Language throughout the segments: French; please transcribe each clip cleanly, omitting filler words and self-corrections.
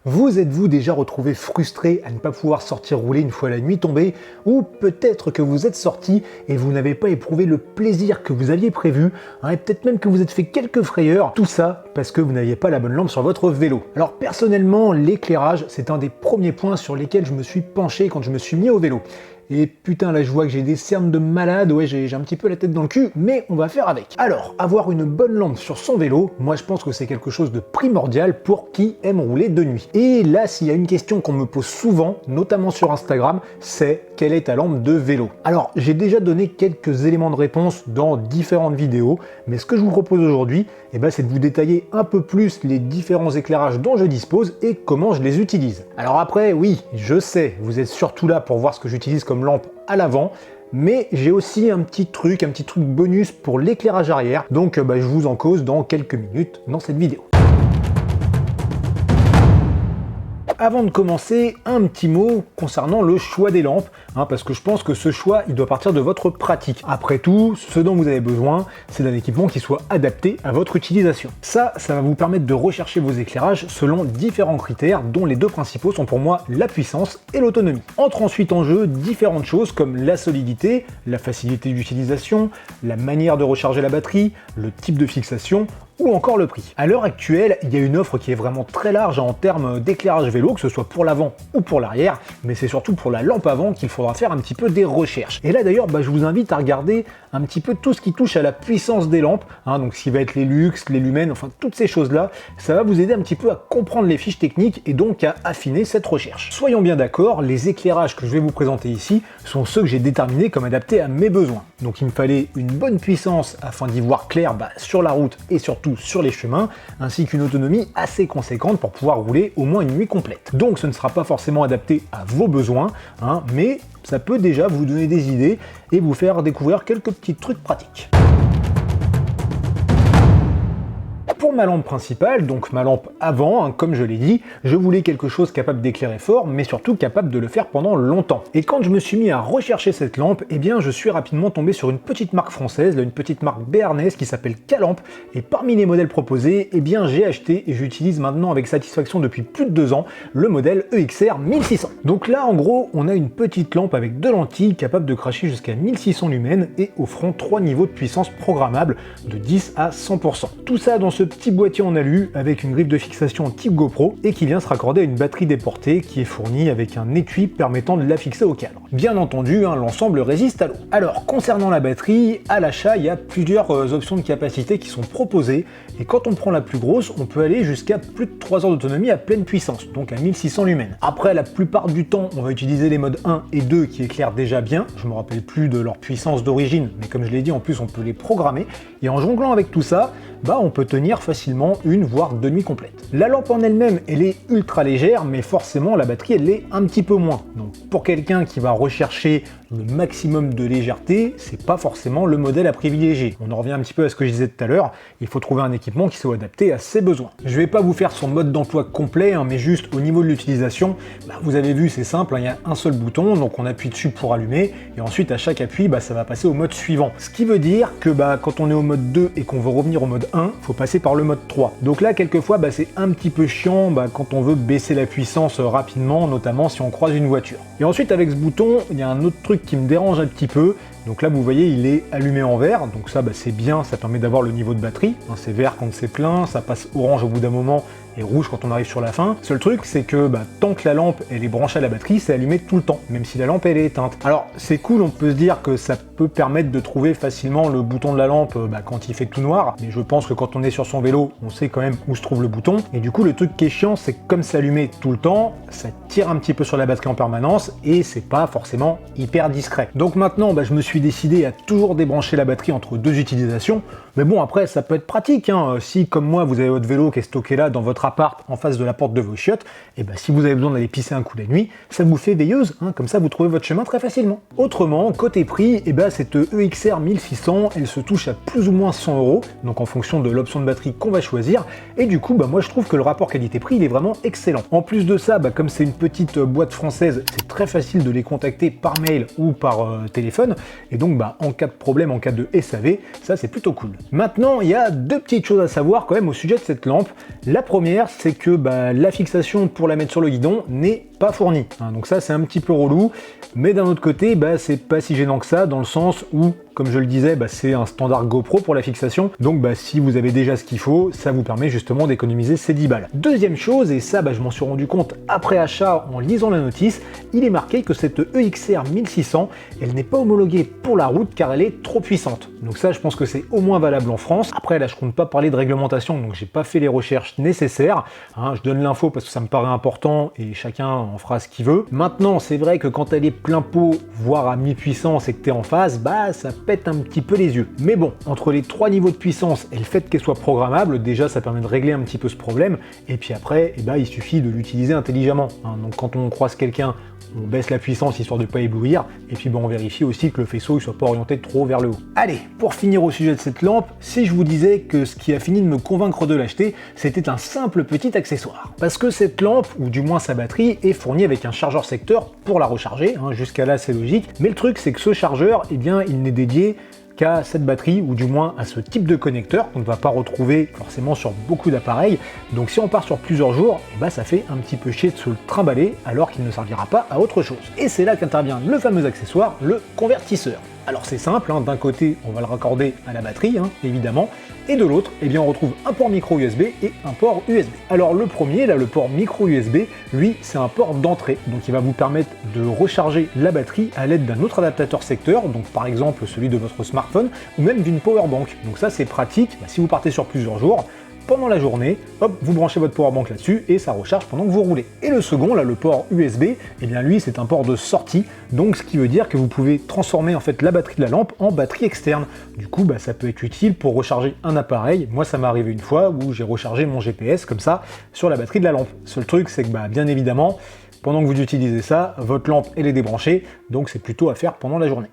Vous êtes-vous déjà retrouvé frustré à ne pas pouvoir sortir rouler une fois la nuit tombée? Ou peut-être que vous êtes sorti et vous n'avez pas éprouvé le plaisir que vous aviez prévu, et peut-être même que vous êtes fait quelques frayeurs, tout ça parce que vous n'aviez pas la bonne lampe sur votre vélo. Alors personnellement, l'éclairage, c'est un des premiers points sur lesquels je me suis penché quand je me suis mis au vélo. Et putain, là je vois que j'ai des cernes de malade, ouais j'ai un petit peu la tête dans le cul, mais on va faire avec. Alors, avoir une bonne lampe sur son vélo, moi je pense que c'est quelque chose de primordial pour qui aime rouler de nuit. Et là, s'il y a une question qu'on me pose souvent, notamment sur Instagram, c'est quelle est ta lampe de vélo? Alors, j'ai déjà donné quelques éléments de réponse dans différentes vidéos, mais ce que je vous propose aujourd'hui, c'est de vous détailler un peu plus les différents éclairages dont je dispose et comment je les utilise. Alors après, oui, je sais, vous êtes surtout là pour voir ce que j'utilise comme lampe à l'avant, mais j'ai aussi un petit truc bonus pour l'éclairage arrière, donc je vous en cause dans quelques minutes dans cette vidéo. Avant de commencer, un petit mot concernant le choix des lampes, parce que je pense que ce choix, il doit partir de votre pratique. Après tout, ce dont vous avez besoin, c'est d'un équipement qui soit adapté à votre utilisation. Ça va vous permettre de rechercher vos éclairages selon différents critères, dont les deux principaux sont pour moi la puissance et l'autonomie. Entrent ensuite en jeu différentes choses comme la solidité, la facilité d'utilisation, la manière de recharger la batterie, le type de fixation, ou encore le prix. À l'heure actuelle, il y a une offre qui est vraiment très large en termes d'éclairage vélo, que ce soit pour l'avant ou pour l'arrière, mais c'est surtout pour la lampe avant qu'il faudra faire un petit peu des recherches. Et là d'ailleurs, je vous invite à regarder un petit peu tout ce qui touche à la puissance des lampes, donc ce qui va être les lux, les lumens, enfin toutes ces choses-là, ça va vous aider un petit peu à comprendre les fiches techniques et donc à affiner cette recherche. Soyons bien d'accord, les éclairages que je vais vous présenter ici sont ceux que j'ai déterminés comme adaptés à mes besoins. Donc il me fallait une bonne puissance afin d'y voir clair sur la route et surtout sur les chemins, ainsi qu'une autonomie assez conséquente pour pouvoir rouler au moins une nuit complète. Donc ce ne sera pas forcément adapté à vos besoins, mais ça peut déjà vous donner des idées et vous faire découvrir quelques petits trucs pratiques. Pour ma lampe principale, donc ma lampe avant, comme je l'ai dit, je voulais quelque chose capable d'éclairer fort, mais surtout capable de le faire pendant longtemps. Et quand je me suis mis à rechercher cette lampe, je suis rapidement tombé sur une petite marque française, une petite marque béarnaise qui s'appelle Calamp, et parmi les modèles proposés, j'ai acheté et j'utilise maintenant avec satisfaction depuis plus de 2 ans le modèle EXR 1600. Donc là, en gros, on a une petite lampe avec 2 lentilles capable de cracher jusqu'à 1600 lumens et offrant 3 niveaux de puissance programmables de 10 à 100%. Tout ça dans ce petit boîtier en alu avec une griffe de fixation type GoPro et qui vient se raccorder à une batterie déportée qui est fournie avec un étui permettant de la fixer au cadre. Bien entendu, l'ensemble résiste à l'eau. Alors concernant la batterie, à l'achat il y a plusieurs options de capacité qui sont proposées et quand on prend la plus grosse, on peut aller jusqu'à plus de 3 heures d'autonomie à pleine puissance, donc à 1600 lumens. Après, la plupart du temps, on va utiliser les modes 1 et 2 qui éclairent déjà bien. Je me rappelle plus de leur puissance d'origine, mais comme je l'ai dit, en plus on peut les programmer et en jonglant avec tout ça, on peut tenir facilement une voire 2 nuits complètes. La lampe en elle-même, elle est ultra légère, mais forcément la batterie elle l'est un petit peu moins. Donc pour quelqu'un qui va rechercher le maximum de légèreté, c'est pas forcément le modèle à privilégier. On en revient un petit peu à ce que je disais tout à l'heure, il faut trouver un équipement qui soit adapté à ses besoins. Je vais pas vous faire son mode d'emploi complet, mais juste au niveau de l'utilisation, vous avez vu c'est simple, il y a un seul bouton, donc on appuie dessus pour allumer, et ensuite à chaque appui, ça va passer au mode suivant. Ce qui veut dire que quand on est au mode 2 et qu'on veut revenir au mode 1, faut passer par le mode 3. Donc là, quelquefois, c'est un petit peu chiant quand on veut baisser la puissance rapidement, notamment si on croise une voiture. Et ensuite, avec ce bouton, il y a un autre truc qui me dérange un petit peu. Donc là, vous voyez, il est allumé en vert, donc ça, c'est bien, ça permet d'avoir le niveau de batterie. C'est vert quand c'est plein, ça passe orange au bout d'un moment et rouge quand on arrive sur la fin. Seul truc, c'est que tant que la lampe elle est branchée à la batterie, c'est allumé tout le temps, même si la lampe elle est éteinte. Alors c'est cool, on peut se dire que ça peut permettre de trouver facilement le bouton de la lampe quand il fait tout noir, mais je pense que quand on est sur son vélo, on sait quand même où se trouve le bouton. Et du coup, le truc qui est chiant, c'est que comme c'est allumé tout le temps, ça tire un petit peu sur la batterie en permanence et c'est pas forcément hyper discret. Donc maintenant, je me suis décidé à toujours débrancher la batterie entre 2 utilisations. Mais bon, après, ça peut être pratique, si comme moi, vous avez votre vélo qui est stocké là dans votre appart en face de la porte de vos chiottes, si vous avez besoin d'aller pisser un coup la nuit, ça vous fait veilleuse, comme ça vous trouvez votre chemin très facilement. Autrement, côté prix, là, cette EXR 1600, elle se touche à plus ou moins 100 €, donc en fonction de l'option de batterie qu'on va choisir. Et du coup, moi je trouve que le rapport qualité-prix, il est vraiment excellent. En plus de ça, comme c'est une petite boîte française, c'est très facile de les contacter par mail ou par téléphone. Et donc, en cas de problème, en cas de SAV, ça c'est plutôt cool. Maintenant, il y a deux petites choses à savoir quand même au sujet de cette lampe. La première, c'est que la fixation pour la mettre sur le guidon n'est pas fournie. Donc ça, c'est un petit peu relou. Mais d'un autre côté, c'est pas si gênant que ça, dans le sens où, comme je le disais, c'est un standard GoPro pour la fixation. Donc si vous avez déjà ce qu'il faut, ça vous permet justement d'économiser ces 10 balles. Deuxième chose, et ça je m'en suis rendu compte après achat en lisant la notice, il est marqué que cette EXR 1600, elle n'est pas homologuée pour la route car elle est trop puissante. Donc ça, je pense que c'est au moins valable en France. Après là, je compte pas parler de réglementation, donc j'ai pas fait les recherches nécessaires. Je donne l'info parce que ça me paraît important et chacun en fera ce qu'il veut. Maintenant, c'est vrai que quand elle est plein pot, voire à mi-puissance et que t'es en phase, ça pète un petit peu les yeux. Mais bon, entre les trois niveaux de puissance et le fait qu'elle soit programmable, déjà ça permet de régler un petit peu ce problème. Et puis après, il suffit de l'utiliser intelligemment. Donc quand on croise quelqu'un, on baisse la puissance histoire de ne pas éblouir, et puis on vérifie aussi que le faisceau ne soit pas orienté trop vers le haut. Allez, pour finir au sujet de cette lampe, si je vous disais que ce qui a fini de me convaincre de l'acheter, c'était un simple petit accessoire. Parce que cette lampe, ou du moins sa batterie, est fournie avec un chargeur secteur pour la recharger, jusqu'à là c'est logique, mais le truc c'est que ce chargeur, il n'est dédié qu'à cette batterie, ou du moins à ce type de connecteur qu'on ne va pas retrouver forcément sur beaucoup d'appareils. Donc si on part sur plusieurs jours, ça fait un petit peu chier de se le trimballer alors qu'il ne servira pas à autre chose. Et c'est là qu'intervient le fameux accessoire, le convertisseur. Alors c'est simple, d'un côté on va le raccorder à la batterie, évidemment, et de l'autre, on retrouve un port micro USB et un port USB. Alors le premier, là, le port micro USB, lui, c'est un port d'entrée, donc il va vous permettre de recharger la batterie à l'aide d'un autre adaptateur secteur, donc par exemple celui de votre smartphone, ou même d'une powerbank. Donc ça c'est pratique, si vous partez sur plusieurs jours, pendant la journée, hop, vous branchez votre powerbank là-dessus et ça recharge pendant que vous roulez. Et le second, là, le port USB, lui, c'est un port de sortie, donc ce qui veut dire que vous pouvez transformer en fait la batterie de la lampe en batterie externe. Du coup, ça peut être utile pour recharger un appareil. Moi, ça m'est arrivé une fois où j'ai rechargé mon GPS comme ça sur la batterie de la lampe. Seul truc, c'est que bien évidemment, pendant que vous utilisez ça, votre lampe elle est débranchée, donc c'est plutôt à faire pendant la journée.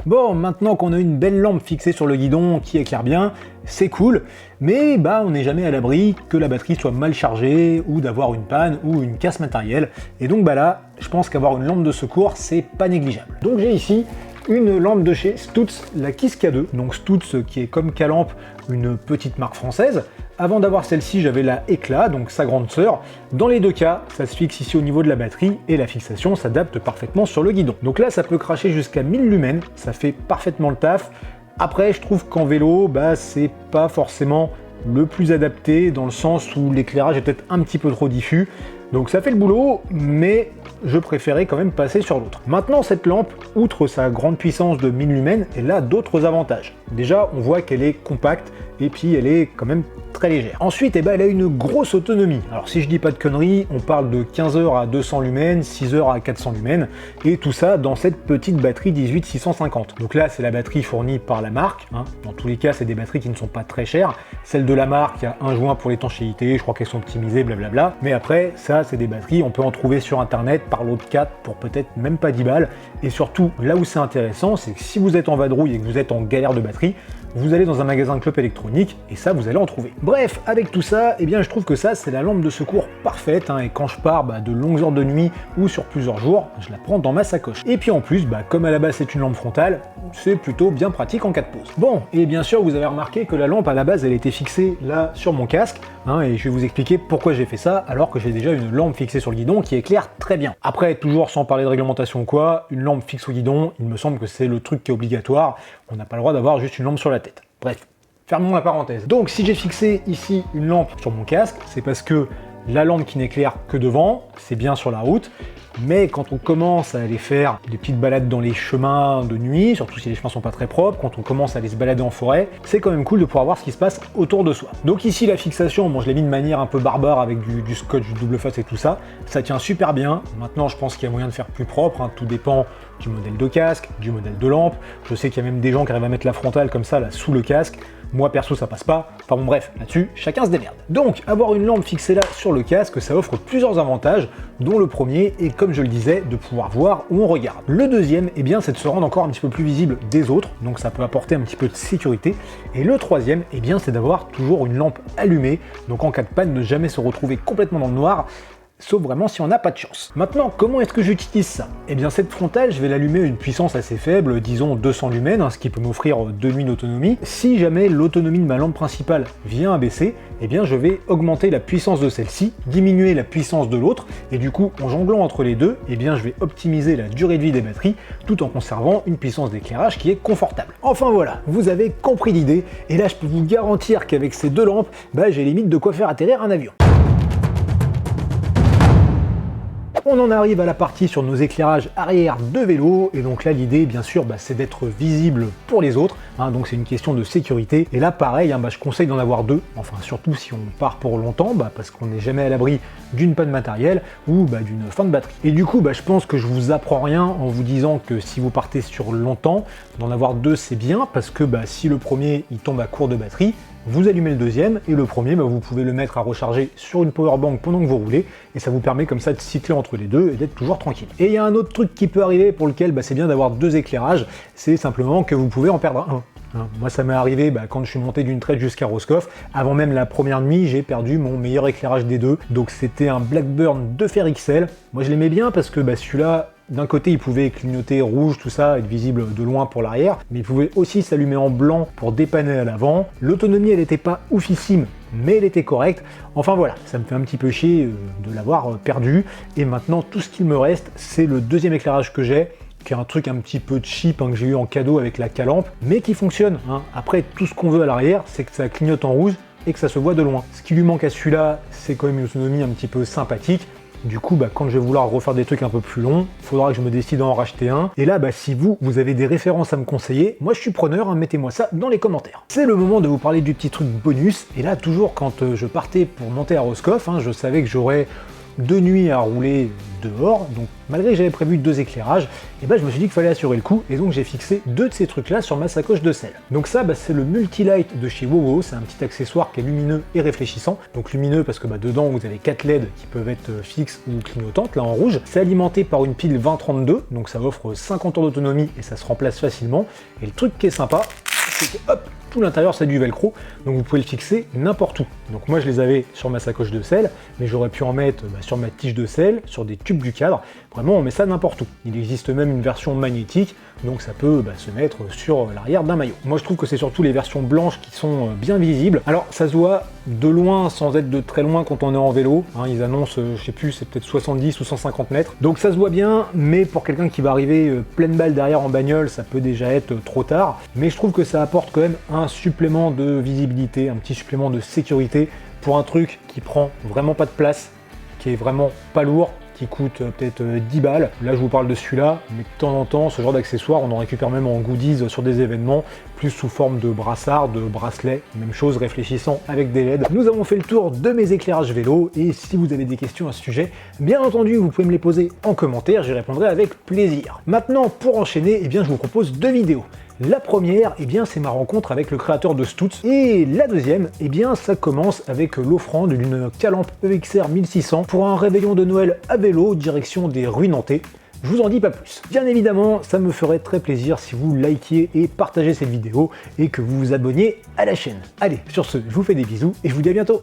Bon, maintenant qu'on a une belle lampe fixée sur le guidon qui éclaire bien, c'est cool, mais on n'est jamais à l'abri que la batterie soit mal chargée ou d'avoir une panne ou une casse matérielle. Et donc là, je pense qu'avoir une lampe de secours, c'est pas négligeable. Donc j'ai ici une lampe de chez Stutz, la Kiss K2. Donc Stutz qui est comme K-Lamp, une petite marque française. Avant d'avoir celle-ci, j'avais la Eclat, donc sa grande sœur. Dans les deux cas, ça se fixe ici au niveau de la batterie et la fixation s'adapte parfaitement sur le guidon. Donc là, ça peut cracher jusqu'à 1000 lumens, ça fait parfaitement le taf. Après, je trouve qu'en vélo, c'est pas forcément le plus adapté dans le sens où l'éclairage est peut-être un petit peu trop diffus. Donc ça fait le boulot, mais je préférais quand même passer sur l'autre. Maintenant, cette lampe, outre sa grande puissance de 1000 lumens, elle a d'autres avantages. Déjà, on voit qu'elle est compacte et puis elle est quand même très légère. Ensuite, elle a une grosse autonomie. Alors si je dis pas de conneries, on parle de 15 heures à 200 lumens, 6 heures à 400 lumens, et tout ça dans cette petite batterie 18650. Donc là, c'est la batterie fournie par la marque. Dans tous les cas, c'est des batteries qui ne sont pas très chères. Celle de la marque, il y a un joint pour l'étanchéité, je crois qu'elles sont optimisées, blablabla. Mais après, ça, c'est des batteries, on peut en trouver sur internet par lot de 4 pour peut-être même pas 10 balles. Et surtout, là où c'est intéressant, c'est que si vous êtes en vadrouille et que vous êtes en galère de batterie, vous allez dans un magasin de clopes électroniques et ça, vous allez en trouver. Bref, avec tout ça, je trouve que ça, c'est la lampe de secours parfaite. Et quand je pars de longues heures de nuit ou sur plusieurs jours, je la prends dans ma sacoche. Et puis en plus, comme à la base c'est une lampe frontale, c'est plutôt bien pratique en cas de pause. Bon, et bien sûr, vous avez remarqué que la lampe à la base, elle était fixée là sur mon casque. Et je vais vous expliquer pourquoi j'ai fait ça, alors que j'ai déjà une lampe fixée sur le guidon qui éclaire très bien. Après, toujours sans parler de réglementation ou quoi, une lampe fixe au guidon, il me semble que c'est le truc qui est obligatoire. On n'a pas le droit d'avoir juste une lampe sur la tête. Bref, fermons la parenthèse. Donc si j'ai fixé ici une lampe sur mon casque, c'est parce que la lampe qui n'éclaire que devant, c'est bien sur la route. Mais quand on commence à aller faire des petites balades dans les chemins de nuit, surtout si les chemins sont pas très propres, quand on commence à aller se balader en forêt, c'est quand même cool de pouvoir voir ce qui se passe autour de soi. Donc ici la fixation, je l'ai mis de manière un peu barbare avec du scotch, du double face et tout ça, ça tient super bien. Maintenant je pense qu'il y a moyen de faire plus propre, tout dépend du modèle de casque, du modèle de lampe. Je sais qu'il y a même des gens qui arrivent à mettre la frontale comme ça là sous le casque. Moi perso ça passe pas, enfin bon bref, là-dessus, chacun se démerde. Donc avoir une lampe fixée là sur le casque, ça offre plusieurs avantages, dont le premier est, comme je le disais, de pouvoir voir où on regarde. Le deuxième, eh bien, c'est de se rendre encore un petit peu plus visible des autres, donc ça peut apporter un petit peu de sécurité. Et le troisième, eh bien, c'est d'avoir toujours une lampe allumée, donc en cas de panne, ne jamais se retrouver complètement dans le noir, sauf vraiment si on n'a pas de chance. Maintenant, comment est-ce que j'utilise ça? Eh bien, cette frontale, je vais l'allumer à une puissance assez faible, disons 200 lumens, ce qui peut m'offrir 2 nuits d'autonomie. Si jamais l'autonomie de ma lampe principale vient à baisser, eh bien, je vais augmenter la puissance de celle-ci, diminuer la puissance de l'autre, et du coup, en jonglant entre les deux, eh bien, je vais optimiser la durée de vie des batteries, tout en conservant une puissance d'éclairage qui est confortable. Enfin voilà, vous avez compris l'idée, et là, je peux vous garantir qu'avec ces deux lampes, j'ai limite de quoi faire atterrir un avion. On en arrive à la partie sur nos éclairages arrière de vélo, et donc là l'idée bien sûr c'est d'être visible pour les autres, donc c'est une question de sécurité, et là pareil, je conseille d'en avoir deux, enfin surtout si on part pour longtemps, parce qu'on n'est jamais à l'abri d'une panne matérielle ou d'une fin de batterie. Et du coup je pense que je vous apprends rien en vous disant que si vous partez sur longtemps, d'en avoir deux c'est bien, parce que si le premier il tombe à court de batterie, vous allumez le deuxième, et le premier, vous pouvez le mettre à recharger sur une powerbank pendant que vous roulez, et ça vous permet comme ça de cycler entre les deux et d'être toujours tranquille. Et il y a un autre truc qui peut arriver pour lequel c'est bien d'avoir deux éclairages, c'est simplement que vous pouvez en perdre un. Moi ça m'est arrivé quand je suis monté d'une traite jusqu'à Roscoff, avant même la première nuit, j'ai perdu mon meilleur éclairage des deux, donc c'était un Blackburn de fer XL. Moi je l'aimais bien parce que celui-là, d'un côté, il pouvait clignoter rouge, tout ça, être visible de loin pour l'arrière, mais il pouvait aussi s'allumer en blanc pour dépanner à l'avant. L'autonomie, elle n'était pas oufissime, mais elle était correcte. Enfin voilà, ça me fait un petit peu chier de l'avoir perdu. Et maintenant, tout ce qu'il me reste, c'est le deuxième éclairage que j'ai, qui est un truc un petit peu cheap que j'ai eu en cadeau avec la Calampe, mais qui fonctionne. Après, tout ce qu'on veut à l'arrière, c'est que ça clignote en rouge et que ça se voit de loin. Ce qui lui manque à celui-là, c'est quand même une autonomie un petit peu sympathique. Du coup, quand je vais vouloir refaire des trucs un peu plus longs, il faudra que je me décide à en racheter un. Et là, si vous avez des références à me conseiller, moi je suis preneur, mettez-moi ça dans les commentaires. C'est le moment de vous parler du petit truc bonus. Et là, toujours quand je partais pour monter à Roscoff, je savais que j'aurais 2 nuits à rouler dehors, donc malgré que j'avais prévu 2 éclairages, je me suis dit qu'il fallait assurer le coup, et donc j'ai fixé 2 de ces trucs là sur ma sacoche de selle. Donc ça, c'est le Multilight de chez Wowo, c'est un petit accessoire qui est lumineux et réfléchissant. Donc lumineux parce que dedans vous avez 4 LED qui peuvent être fixes ou clignotantes, là en rouge. C'est alimenté par une pile 2032, donc ça offre 50 ans d'autonomie et ça se remplace facilement. Et le truc qui est sympa, c'est que hop, tout l'intérieur c'est du velcro, donc vous pouvez le fixer n'importe où. Donc moi je les avais sur ma sacoche de selle, mais j'aurais pu en mettre sur ma tige de selle, sur des tubes du cadre, vraiment on met ça n'importe où. Il existe même une version magnétique, donc ça peut se mettre sur l'arrière d'un maillot. Moi je trouve que c'est surtout les versions blanches qui sont bien visibles. Alors ça se voit de loin sans être de très loin quand on est en vélo, ils annoncent, je sais plus, c'est peut-être 70 ou 150 mètres, donc ça se voit bien, mais pour quelqu'un qui va arriver pleine balle derrière en bagnole, ça peut déjà être trop tard, mais je trouve que ça apporte quand même un supplément de visibilité, un petit supplément de sécurité pour un truc qui prend vraiment pas de place, qui est vraiment pas lourd, qui coûte peut-être 10 balles. Là je vous parle de celui-là, mais de temps en temps ce genre d'accessoires on en récupère même en goodies sur des événements, plus sous forme de brassard, de bracelet, même chose, réfléchissant avec des LED. Nous avons fait le tour de mes éclairages vélo, et si vous avez des questions à ce sujet, bien entendu vous pouvez me les poser en commentaire, j'y répondrai avec plaisir. Maintenant pour enchaîner, je vous propose 2 vidéos. La première, c'est ma rencontre avec le créateur de Stutz, et la deuxième, ça commence avec l'offrande d'une Calampe EXR 1600 pour un réveillon de Noël à vélo direction des rues nantaises. Je vous en dis pas plus. Bien évidemment, ça me ferait très plaisir si vous likiez et partagez cette vidéo et que vous vous abonniez à la chaîne. Allez, sur ce, je vous fais des bisous et je vous dis à bientôt.